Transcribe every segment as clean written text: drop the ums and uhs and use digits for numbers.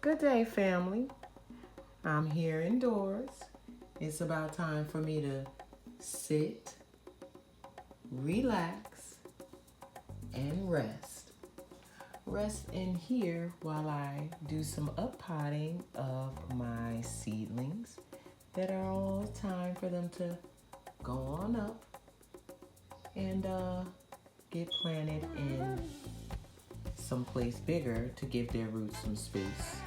Good day, family. I'm here indoors. It's about time for me to sit, relax, and rest. Rest in here while I do some uppotting of my seedlings that are all time for them to go on up and get planted in someplace bigger to give their roots some space.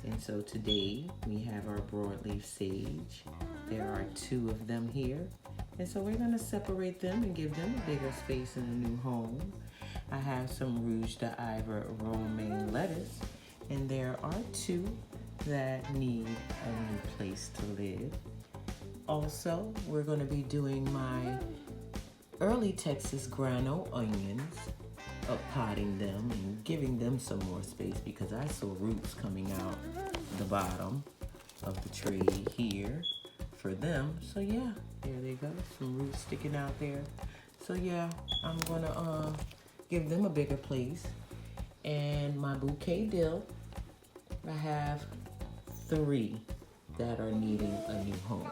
And so today we have our broadleaf sage. There are 2 of them here. And so we're going to separate them and give them a bigger space in a new home. I have some Rouge d'Ivre romaine lettuce, and there are 2 that need a new place to live. Also, we're going to be doing my early Texas grano onions, uppotting them and giving them some more space because I saw roots coming out the bottom of the tray here for them. So yeah, there they go, some roots sticking out there. So yeah, I'm gonna give them a bigger place. And my bouquet dill, I have 3 that are needing a new home.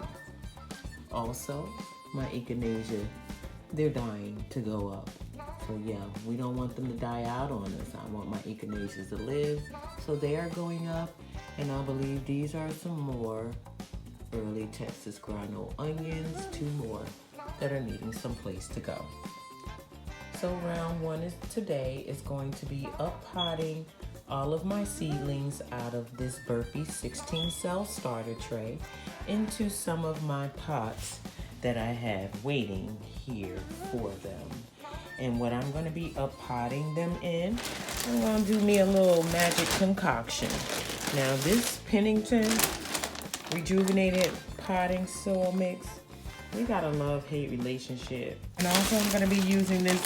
Also, my echinacea, they're dying to go up. So yeah, we don't want them to die out on us. I want my echinaceas to live. So they are going up, and I believe these are some more early Texas grano onions, 2 more that are needing some place to go. So round 1 today is going to be uppotting all of my seedlings out of this Burpee 16 cell starter tray into some of my pots that I have waiting here for them. And what I'm going to be uppotting them in, I'm going to do me a little magic concoction. Now this Pennington rejuvenated potting soil mix, we got a love-hate relationship. And also I'm going to be using this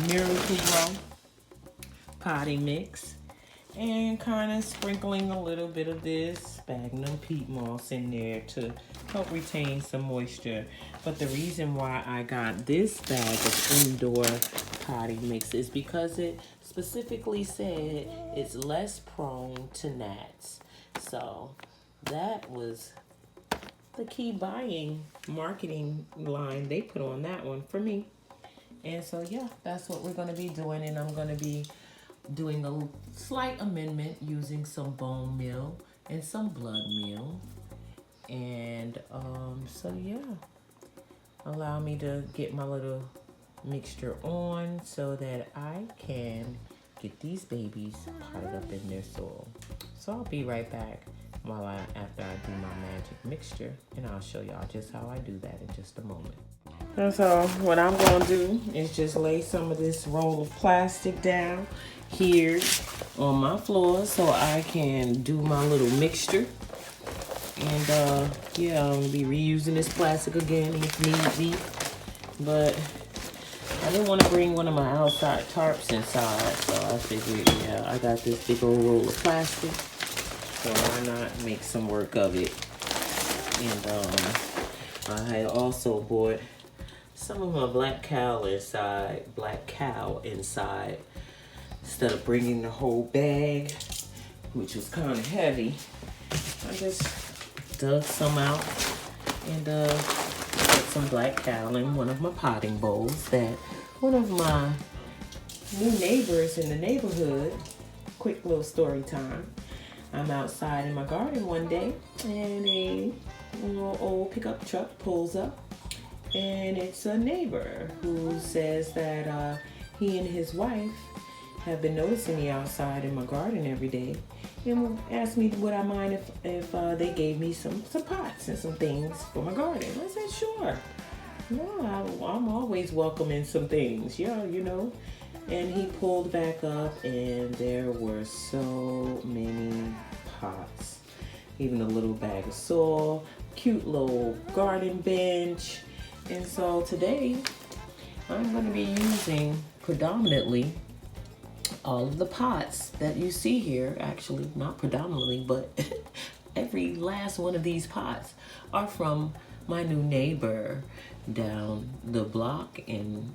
Miracle Grow potting mix and kind of sprinkling a little bit of this sphagnum peat moss in there to help retain some moisture. But the reason why I got this bag of indoor potting mix is because it specifically said it's less prone to gnats. So that was the key buying marketing line they put on that one for me. And so yeah, that's what we're going to be doing. And I'm going to be doing a slight amendment using some bone meal and some blood meal. And so yeah, allow me to get my little mixture on so that I can get these babies potted up in their soil. So I'll be right back after I do my magic mixture, and I'll show y'all just how I do that in just a moment. And so what I'm gonna do is just lay some of this roll of plastic down here on my floor so I can do my little mixture. And yeah, I'm gonna be reusing this plastic again if need be. But I didn't want to bring one of my outside tarps inside, so I figured, yeah, I got this big old roll of plastic, so why not make some work of it? And I also bought some of my black cow inside, instead of bringing the whole bag, which was kind of heavy. I just dug some out and put some black cow in one of my potting bowls that one of my new neighbors in the neighborhood, quick little story time. I'm outside in my garden one day and a little old pickup truck pulls up, and it's a neighbor who says that he and his wife have been noticing me outside in my garden every day, and asked me would I mind if they gave me some pots and some things for my garden. I said sure. No, I'm always welcoming some things, yeah, you know. And he pulled back up, and there were so many pots, even a little bag of soil, cute little garden bench. And so today I'm going to be using predominantly all of the pots that you see here. Actually, not predominantly, but every last one of these pots are from my new neighbor down the block in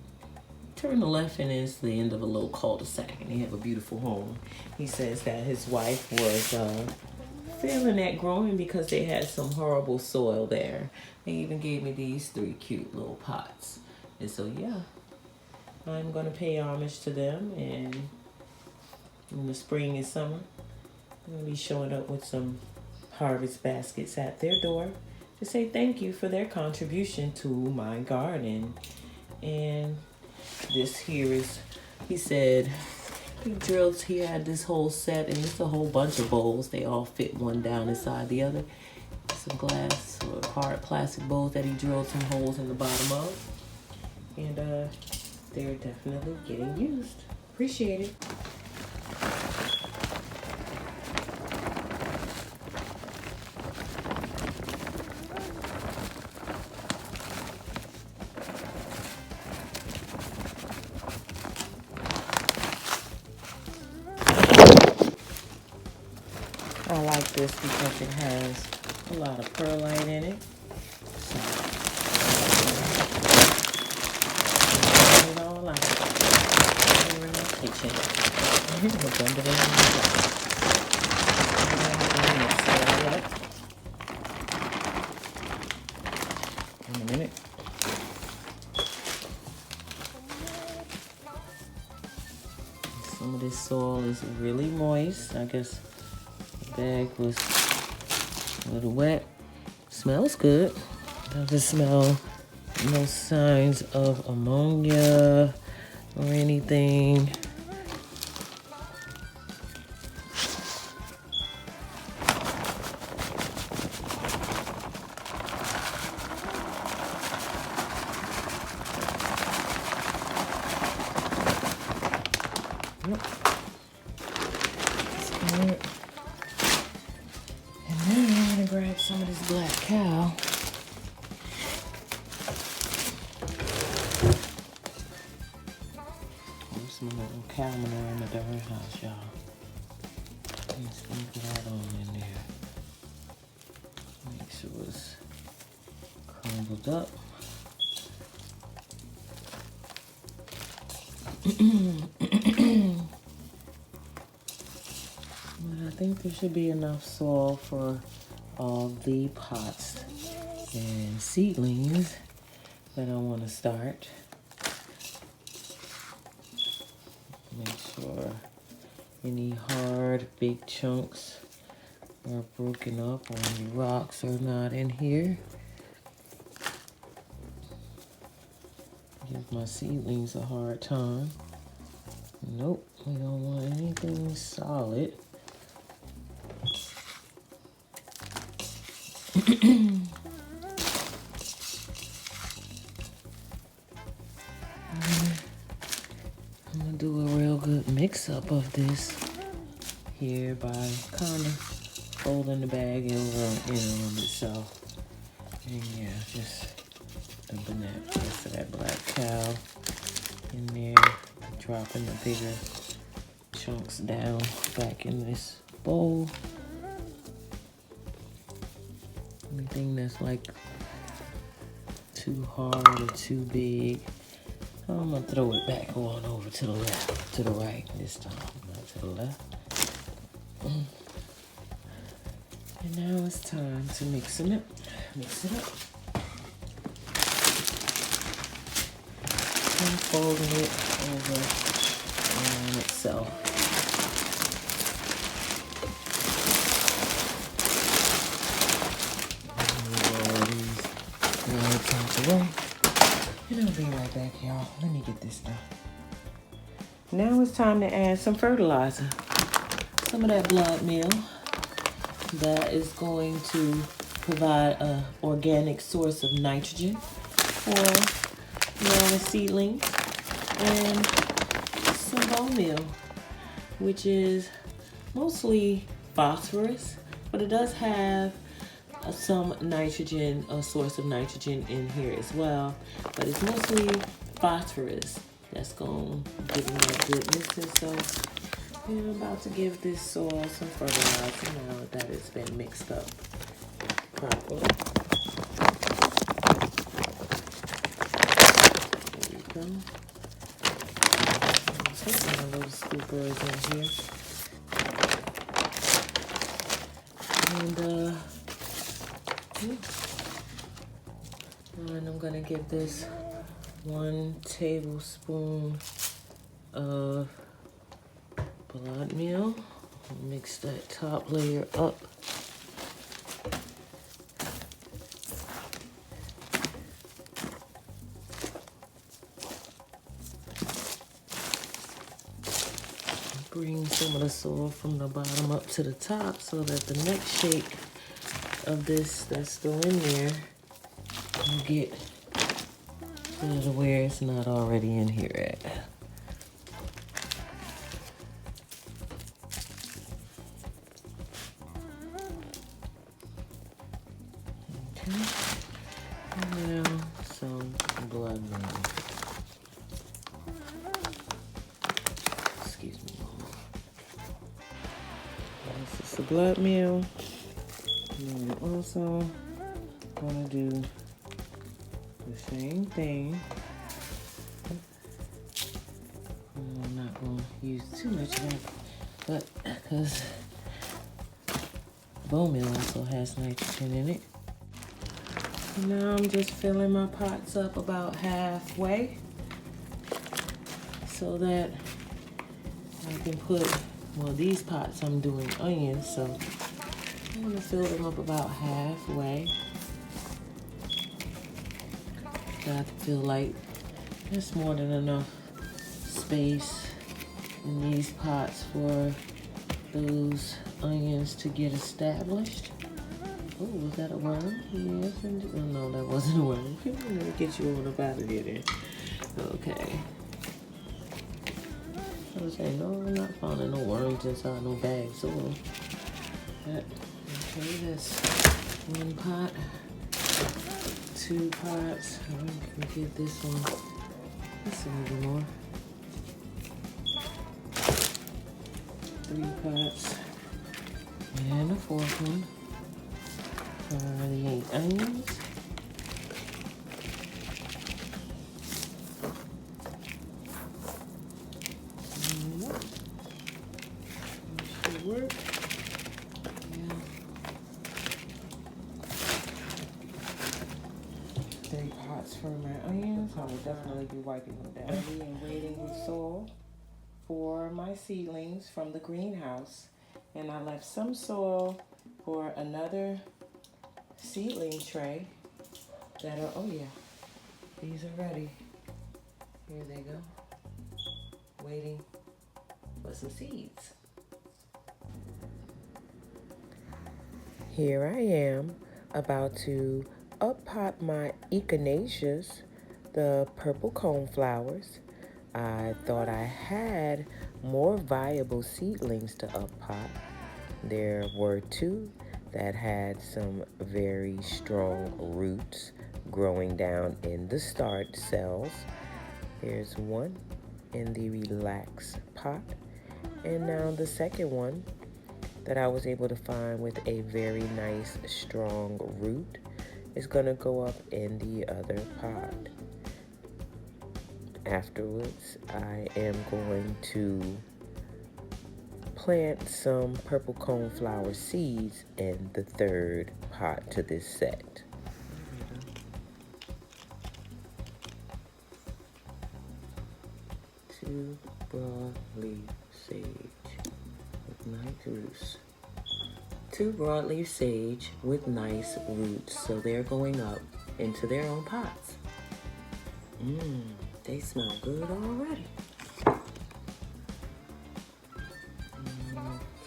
turn the left and it's the end of a little cul-de-sac, and they have a beautiful home. He says that his wife was failing at growing because they had some horrible soil there. They even gave me these 3 cute little pots. And so yeah, I'm gonna pay homage to them, and in the spring and summer, I'm gonna be showing up with some harvest baskets at their door to say thank you for their contribution to my garden. And this here is, he said, he had this whole set, and it's a whole bunch of bowls. They all fit one down inside the other. Some glass or hard plastic bowls that he drilled some holes in the bottom of. And they're definitely getting used. Appreciate it. I like this because it has a lot of perlite in it. So, it all out here in my kitchen. I'm gonna blend it in a minute. Some of this soil is really moist. I guess bag was a little wet. Smells good. Doesn't smell no signs of ammonia or anything. Yep. That's good. And then I'm gonna grab some of this black cow. There's some little cow manure in the darn house, y'all. Let's leave that on in there. Make sure it's crumbled up. But I think there should be enough soil for all the pots and seedlings that I want to start. Make sure any hard big chunks are broken up or any rocks are not in here. Give my seedlings a hard time. Nope, we don't want anything solid. I'm gonna do a real good mix up of this here by kind of folding the bag over on itself. And yeah, just dumping that rest of that black cow in there, dropping the bigger chunks down back in this bowl. Anything that's like too hard or too big, I'm gonna throw it back on over to the left, to the right this time, not to the left. And now it's time to mix it up. And folding it over on itself. Away. And I'll be right back, y'all. Let me get this done. Now it's time to add some fertilizer. Some of that blood meal that is going to provide an organic source of nitrogen for the seedlings, and some bone meal, which is mostly phosphorus, but it does have some nitrogen, a source of nitrogen in here as well, but it's mostly phosphorus that's going to give me that goodness. And so I'm about to give this soil some fertilizer now that it's been mixed up properly. There we go. little scooper is in here. And and I'm gonna give this 1 tablespoon of blood meal. Mix that top layer up. Bring some of the soil from the bottom up to the top so that the next shake of this that's still in there will get to where it's not already in here at. Okay. And now some blood meal. Excuse me. This is the blood meal. And I'm also gonna do the same thing. I'm not gonna use too much of that, but because bone meal also has nitrogen in it. And now I'm just filling my pots up about halfway so that I can put, well, these pots I'm doing onions, so I'm gonna fill them up about halfway. I feel like there's more than enough space in these pots for those onions to get established. Oh, was that a worm? Yes, indeed. Oh, no, that wasn't a worm. Let me get you on up out of here then. Okay. I was saying, no, I'm not finding no worms inside no bag soil. Okay, that's 1 pot, 2 pots. I'm gonna get this one. Just a little more. 3 pots. And a 4th one. For the 8 onions. That should work. Yeah. 3 pots for my onions. I will definitely be wiping them down. And waiting with soil for my seedlings from the greenhouse. And I left some soil for another seedling tray that are, oh yeah, these are ready. Here they go, waiting for some seeds. Here I am about to up-pot my echinaceas, the purple coneflowers. I thought I had more viable seedlings to up-pot. There were 2 that had some very strong roots growing down in the start cells. Here's 1 in the relax pot. And now the second one that I was able to find with a very nice strong root is gonna go up in the other pot. Afterwards, I am going to plant some purple coneflower seeds in the 3rd pot to this set. 2 broadleaf sage with nice roots. 2 broadleaf sage with nice roots, so they're going up into their own pots. They smell good already.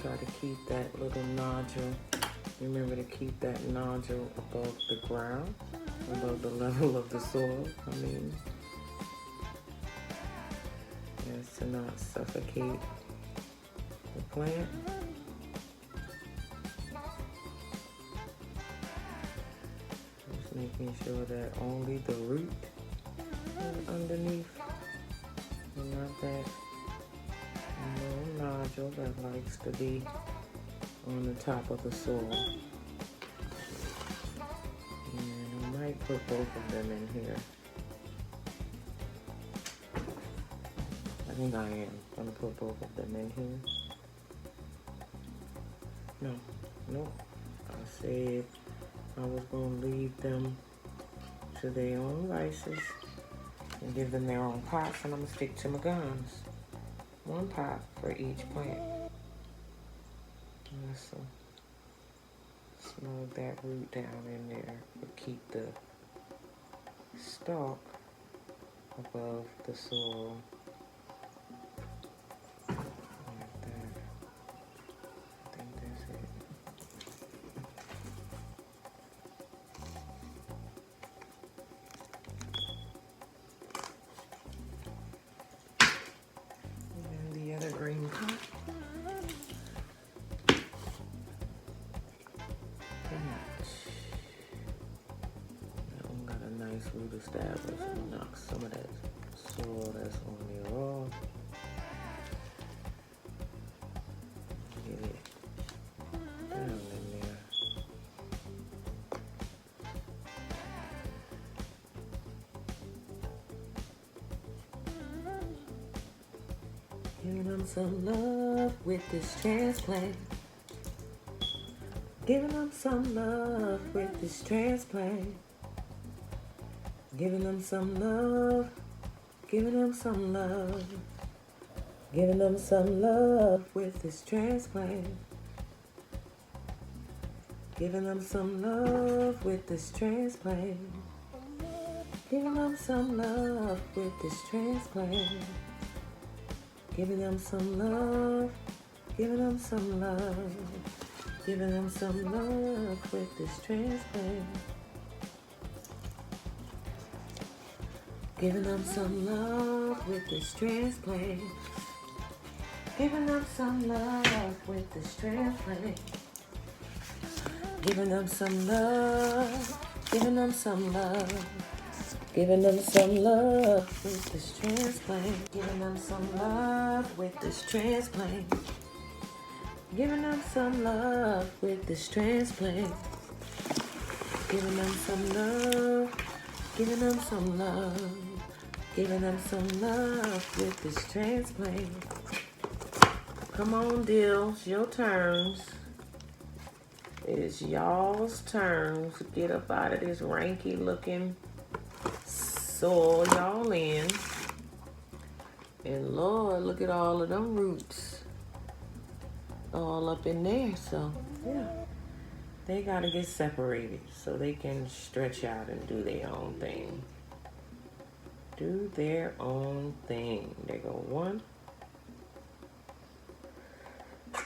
Try to keep that little nodule. Remember to keep that nodule above the ground, above the level of the soil. Just to not suffocate the plant. Just making sure that only the root is underneath and not that little nodule that likes to be on the top of the soil. And I might put both of them in here. I think I am. I'm gonna put both of them in here. No. I said I was gonna leave them to their own vices and give them their own pots, and I'm gonna stick to my guns. One pot for each plant. Let's snug that root down in there, but keep the stalk above the soil. Like that. I think that's it. And the other green pot. That one got a nice root established. Knock some of that soil that's on there off. Get it down in there. Giving them some love with this transplant. Giving them some love with this transplant. Giving them some love. Giving them some love. Giving them some love with this transplant. Giving them some love with this transplant. Giving them some love with this transplant. Giving them some love. Giving them some love. Giving them some love with this transplant. Giving them some love with this transplant. Giving them some love with this transplant. Giving them some love. Giving them some love. Giving them some love with this transplant. Giving them some love with this transplant. Giving them some love with this transplant. Giving them some love. Giving them some love. Giving them some love with this transplant. Come on, Dills, your turns. It is y'all's turns to get up out of this ranky looking soil y'all in. And Lord, look at all of them roots all up in there. So yeah, they gotta get separated so they can stretch out and do their own thing. Do their own thing. There go one.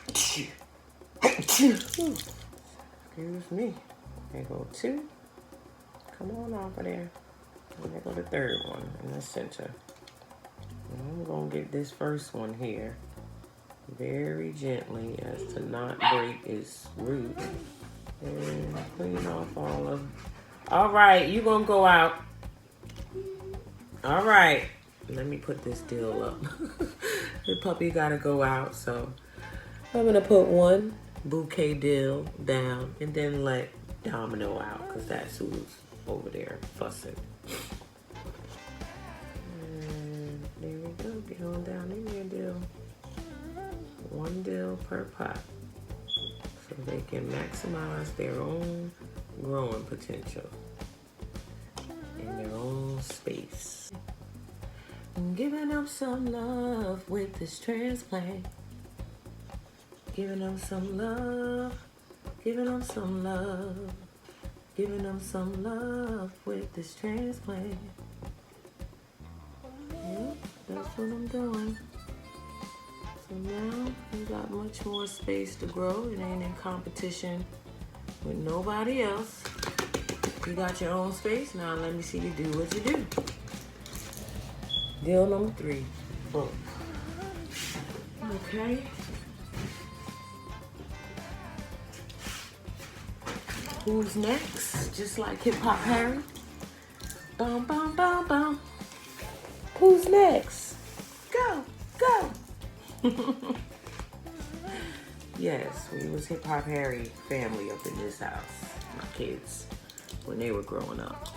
Excuse me. There go two. Come on off of there. And there go the third one in the center. And I'm gonna get this first one here very gently as to not break its root. And clean off all of them. All right, you gonna go out. All right, let me put this dill up. The puppy gotta go out, so I'm gonna put one bouquet dill down and then let Domino out because that's who's over there fussing. And there we go, get on down in there, dill. One dill per pot so they can maximize their own growing potential in their own space. Giving them some love with this transplant. Giving them some love. Giving them some love. Giving them some love with this transplant. Yep, that's what I'm doing. So now you got much more space to grow. It ain't in competition with nobody else. You got your own space. Now let me see you do what you do. Deal number 3. Boom. Okay. Who's next? Just like Hip Hop Harry. Bum, bum, bum, bum. Who's next? Go, go. Yes, we was Hip Hop Harry family up in this house. My kids, when they were growing up.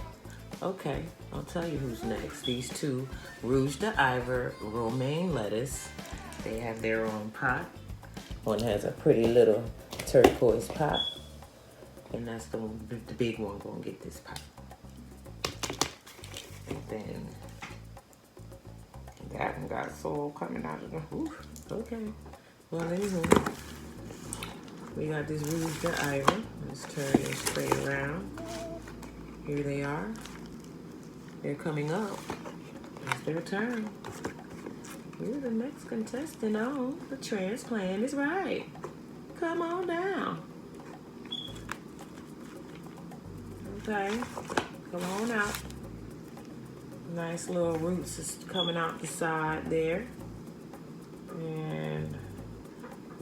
Okay, I'll tell you who's next. These two, Rouge d'Ivoire, romaine lettuce. They have their own pot. One has a pretty little turquoise pot, and that's the big one gonna get this pot. And then that one got soil coming out of the roof. Okay. Well, anywho, we got this Rouge d'Ivoire. Let's turn this straight around. Here they are. They're coming up. It's their turn. You're the next contestant on the transplant is right. Come on down. Okay, come on out. Nice little roots is coming out the side there. And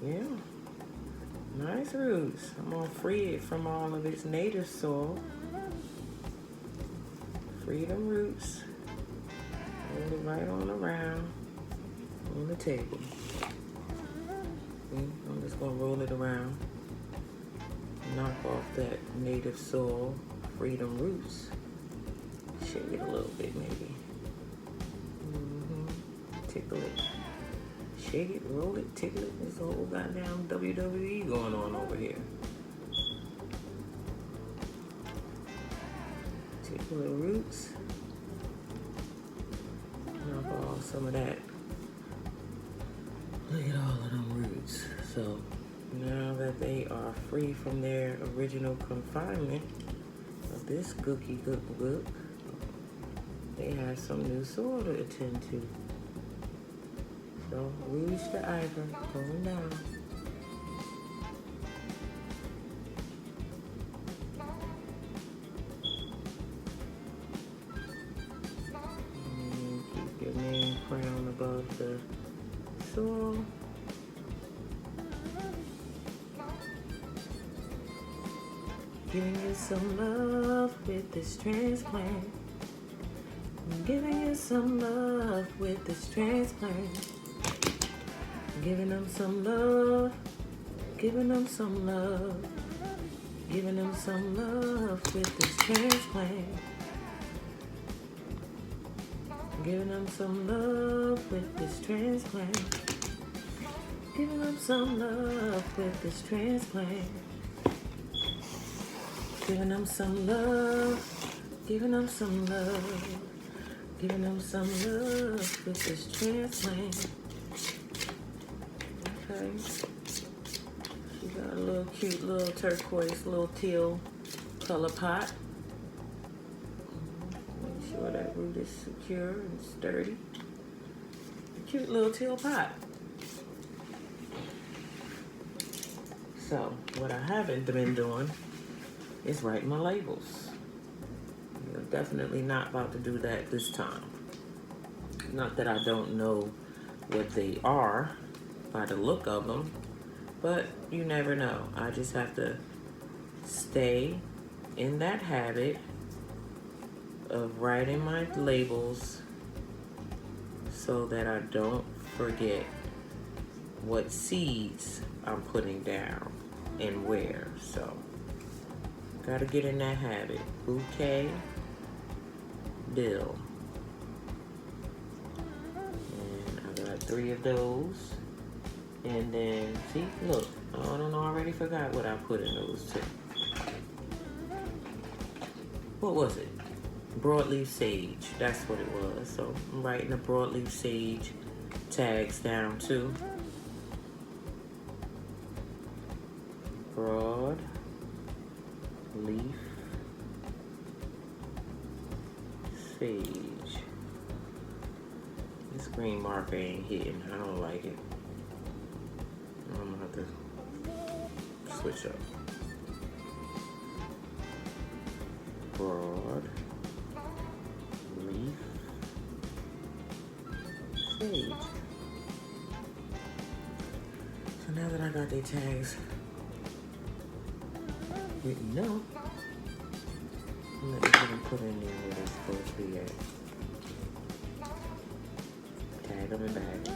yeah, nice roots. I'm gonna free it from all of its native soil. Free them roots. Roll it right on around on the table. I'm just gonna roll it around. Knock off that native soil. Free them roots. Shake it a little bit maybe. Tickle it. Shake it, roll it, tickle it. This whole goddamn WWE going on over here. Tickle the roots. Knock off some of that. Look at all of them roots. So now that they are free from their original confinement of this gookie gook, they have some new soil to attend to. So Rouge d'Ivoire going down. And keep your main crown above the soil. Giving you some love with this transplant. I'm giving you some love with this transplant. Giving them some love. Giving them some love. Giving them some love with this transplant. Giving them some love with this transplant. Giving them some love with this transplant. Giving them some love. Giving them some love. Giving them some love with this transplant. Okay. She got a little cute little turquoise, little teal color pot. Make sure that root is secure and sturdy. A cute little teal pot. So, what I haven't been doing is writing my labels. I'm definitely not about to do that this time. Not that I don't know what they are by the look of them, but you never know. I just have to stay in that habit of writing my labels so that I don't forget what seeds I'm putting down and where. So gotta get in that habit. Bouquet, dill. And I got 3 of those. And then, see, look, I don't know, I already forgot what I put in those 2. What was it? Broadleaf sage, that's what it was. So I'm writing the broadleaf sage tags down too. Broad leaf sage. This green marker ain't hitting. I don't like it. I'm gonna have to switch up. Broad leaf sage. So now that I got their tags written up, let me get them put in there where they're supposed to be at. Tag them and bag them.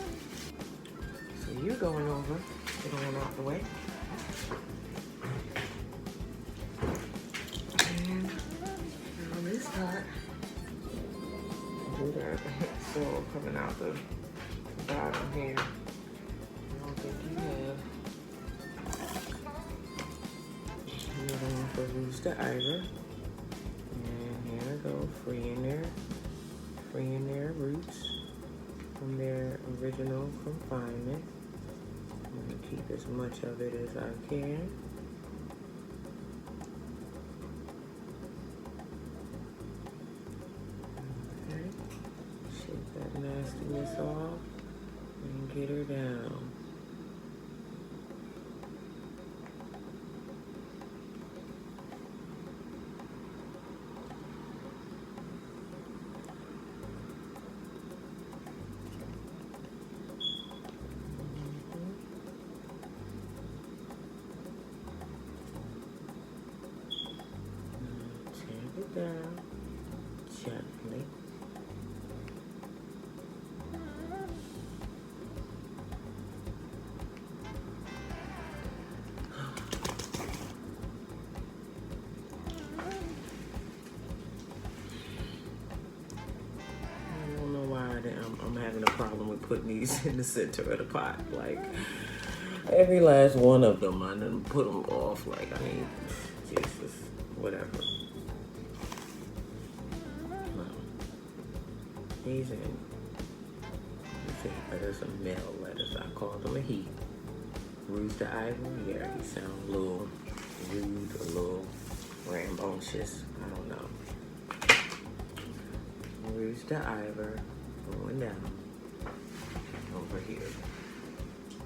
So you're going over, get on out the way. And on this part, soil coming out the bottom here. I don't think you have. Another one for Rooster Ivor. And here I go, freeing their roots from their original confinement. I'm gonna keep as much of it as I can. Okay, shake that nastiness off and get her down. It down gently. I don't know why I'm having a problem with putting these in the center of the pot. Like every last one of them, I done put them off. Like I mean, Jesus, whatever. These in lettuce and male lettuce. I call them a he. Rooster Ivor, yeah, he sounds a little rude, a little rambunctious. I don't know. Rooster Ivor going down over here.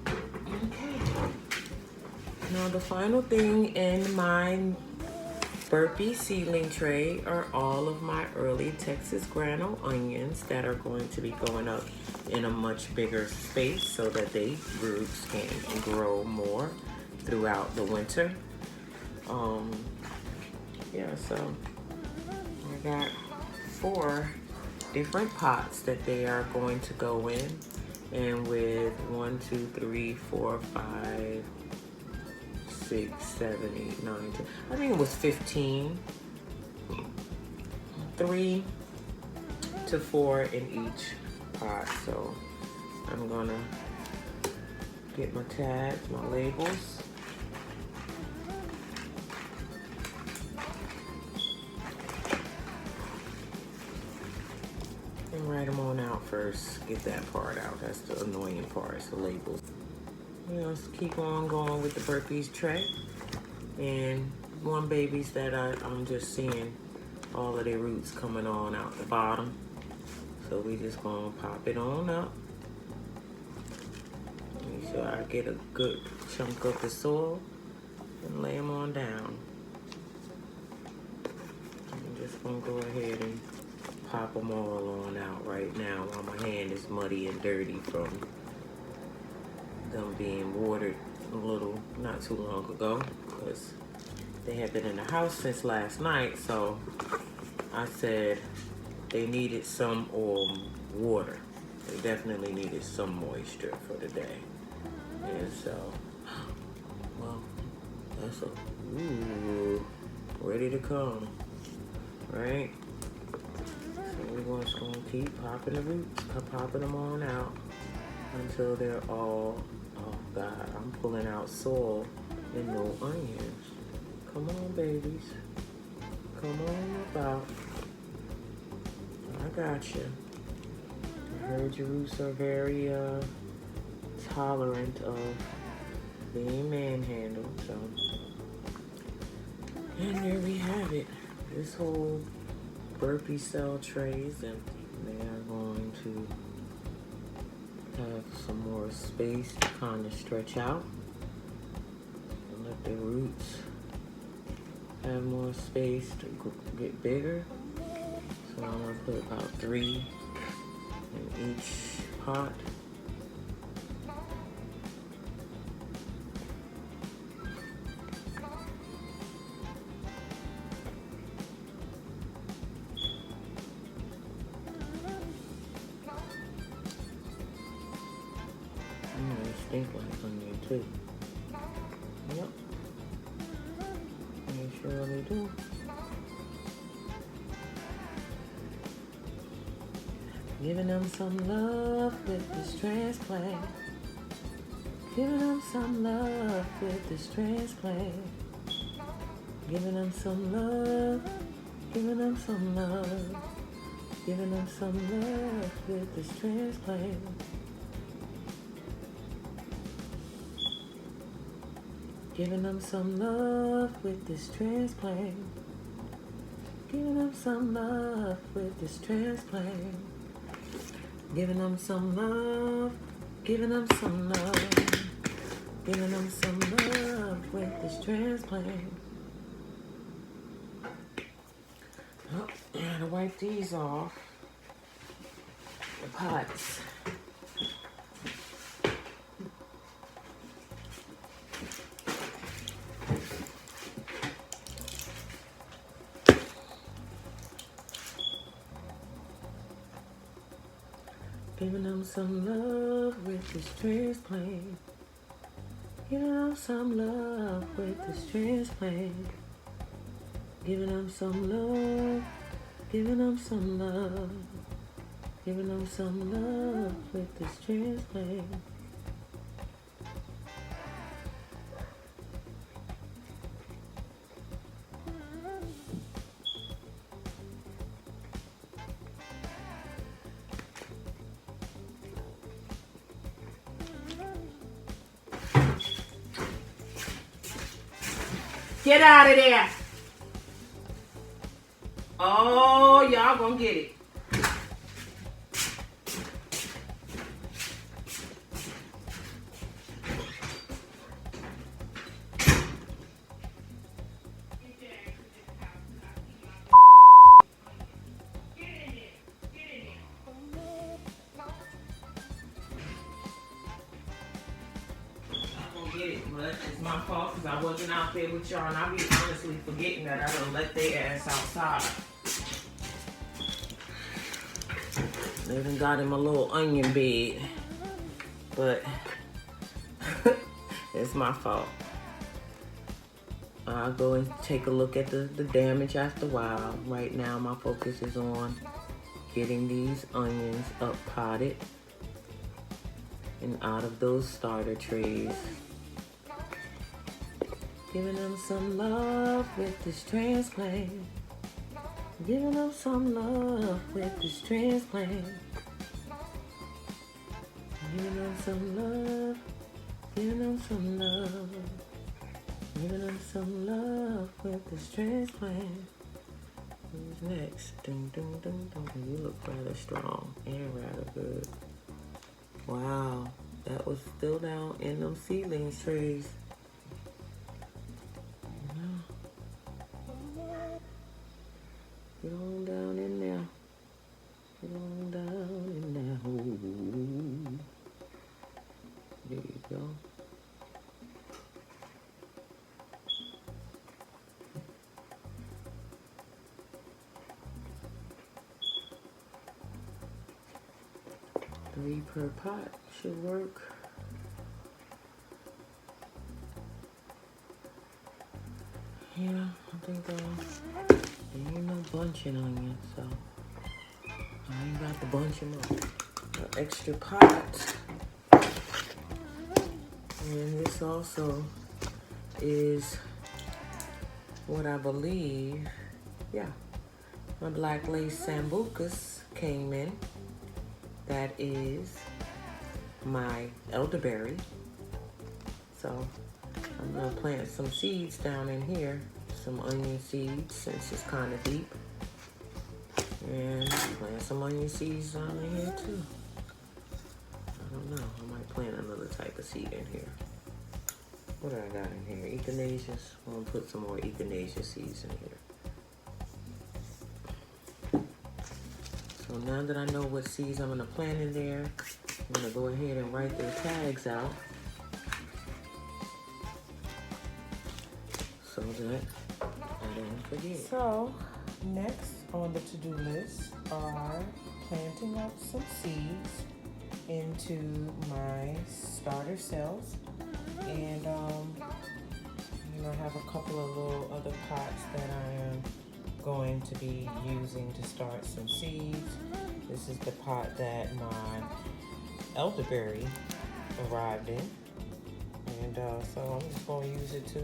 Okay. Now the final thing in my burpee seedling tray are all of my early Texas granule onions that are going to be going up in a much bigger space so that they roots can grow more throughout the winter. Yeah, so I got 4 different pots that they are going to go in, and with 1, 2, 3, 4, 5, 6, 7, 8, 9, 10. I think it was 15. 3 to 4 in each pot. So I'm gonna get my tags, my labels. And write them on out first. Get that part out. That's the annoying part, it's the labels. You know, just keep on going with the burpees tray. And one babies that I'm just seeing all of their roots coming on out the bottom. So we just gonna pop it on up. Make sure I get a good chunk of the soil and lay them on down. I'm just gonna go ahead and pop them all on out right now while my hand is muddy and dirty from them being watered a little not too long ago, because they have been in the house since last night. So I said they needed some water. They definitely needed some moisture for the day. And so, well, that's ready to come, right? So we're just gonna keep popping the roots, popping them on out until they're all, oh God, I'm pulling out soil and no onions. Come on, babies. Come on about. I got you. I heard your roots are very tolerant of being manhandled, so. And there we have it. This whole burpee cell trays, and they are going to have some more space to kind of stretch out and let the roots have more space to get bigger. So I'm gonna put about 3 in each pot. They stink like onion too. Yep. They surely do. Giving them some love with this transplant. Giving them some love with this transplant. Giving them some love. Giving them some love. Giving them some love with this transplant. Giving them some love with this transplant. Giving them some love with this transplant. Giving them some love. Giving them some love. Giving them some love with this transplant. Oh, I gotta wipe these off. The pots. Giving them some love with this transplant. Giving them some love with this transplant. Giving them some love. Giving them some love. Giving them some love with this transplant. Get out of there. Oh, y'all gonna get it. But it's my fault because I wasn't out there with y'all, and I be honestly forgetting that I done let their ass outside. They even got him a little onion bed, but it's my fault. I'll go and take a look at the damage after a while. Right now, my focus is on getting these onions up potted and out of those starter trays. Giving them some love with this transplant. Giving them some love with this transplant. Giving them some love. Giving them some love. Giving them some love with this transplant. Who's next? Ding, ding, ding, ding. You look rather strong and rather good. Wow, that was still down in them seedlings trays. Get on down in there. Get on down in there. Ooh. There you go. Three per pot should work. Yeah, I think there ain't no bunching onions, so I ain't got to bunch them up. Got extra pots. And this also is what I believe, yeah, my black lace sambucas came in. That is my elderberry. So I'm gonna plant some seeds down in here, some onion seeds since it's kind of deep. And plant some onion seeds down in here too. I don't know, I might plant another type of seed in here. What do I got in here? Echinacea. I'm gonna put some more echinacea seeds in here. So now that I know what seeds I'm gonna plant in there, I'm gonna go ahead and write their tags out so that I don't forget. So next on the to-do list are planting up some seeds into my starter cells, and I have a couple of little other pots that I am going to be using to start some seeds. This is the pot that my elderberry arrived in. And so I'm just going to use it to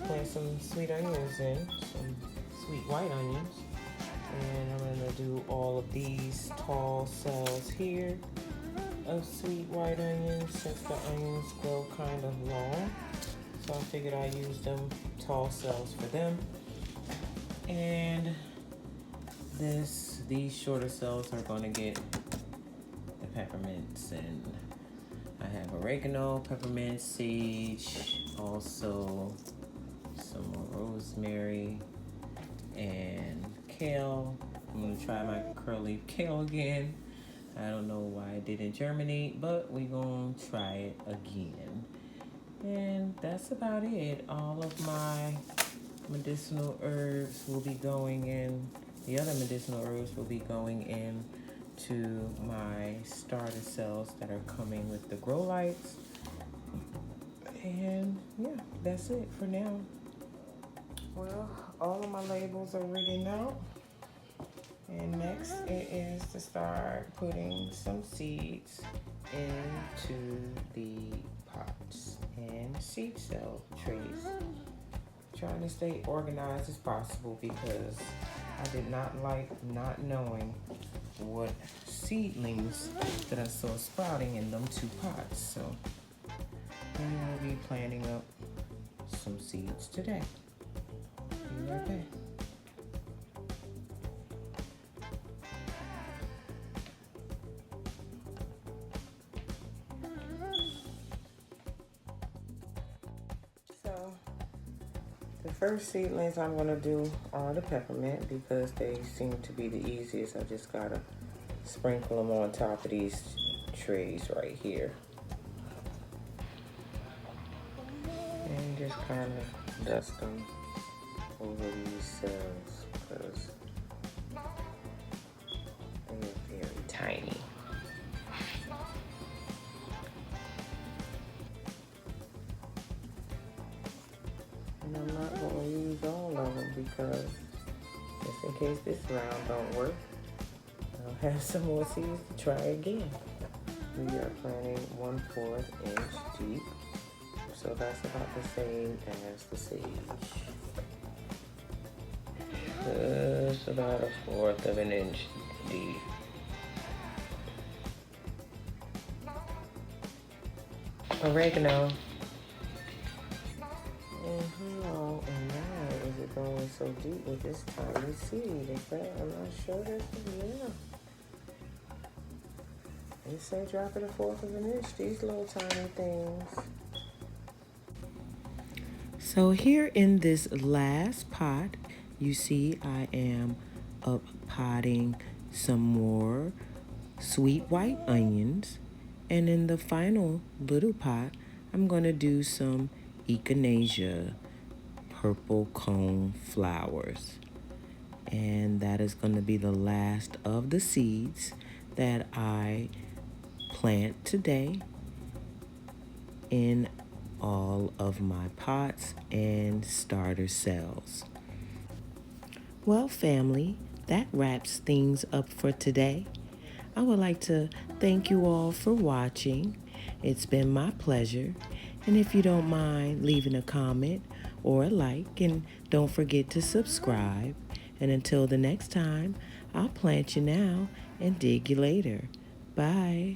plant some sweet onions in, some sweet white onions. And I'm going to do all of these tall cells here of sweet white onions since the onions grow kind of long. So I figured I'd use them tall cells for them. And these shorter cells are going to get the peppermints, and I have oregano, peppermint, sage, also some more rosemary and kale. I'm gonna try my curly kale again. I don't know why it didn't germinate, but we're gonna try it again. And that's about it. All of my medicinal herbs will be going in. The other medicinal herbs will be going in to my starter cells that are coming with the grow lights. And yeah, that's it for now. Well, all of my labels are written out. And next it is to start putting some seeds into the pots and seed cell trays. Trying to stay organized as possible because I did not like not knowing what seedlings that I saw sprouting in them 2 pots. So we will be planting up some seeds today. Be right back. So the first seedlings I'm going to do are the peppermint because they seem to be the easiest. I just got to sprinkle them on top of these trays right here. And just kind of dust them over these cells because they're very tiny. And I'm not going to use all of them because just in case this round don't work, I'll have some more seeds to try again. We are planting 1/4 inch deep, so that's about the same as the sage. Just about 1/4 of an inch deep. Oregano. And how and why is it going so deep with this tiny seed? Is that, I'm not sure that's, yeah. They say drop it 1/4 of an inch, these little tiny things. So here in this last pot, you see I am up potting some more sweet white onions. And in the final little pot, I'm going to do some echinacea purple cone flowers. And that is going to be the last of the seeds that I plant today in all of my pots and starter cells. Well, family, that wraps things up for today. I would like to thank you all for watching. It's been my pleasure. And if you don't mind leaving a comment or a like, and don't forget to subscribe. And until the next time, I'll plant you now and dig you later. Bye.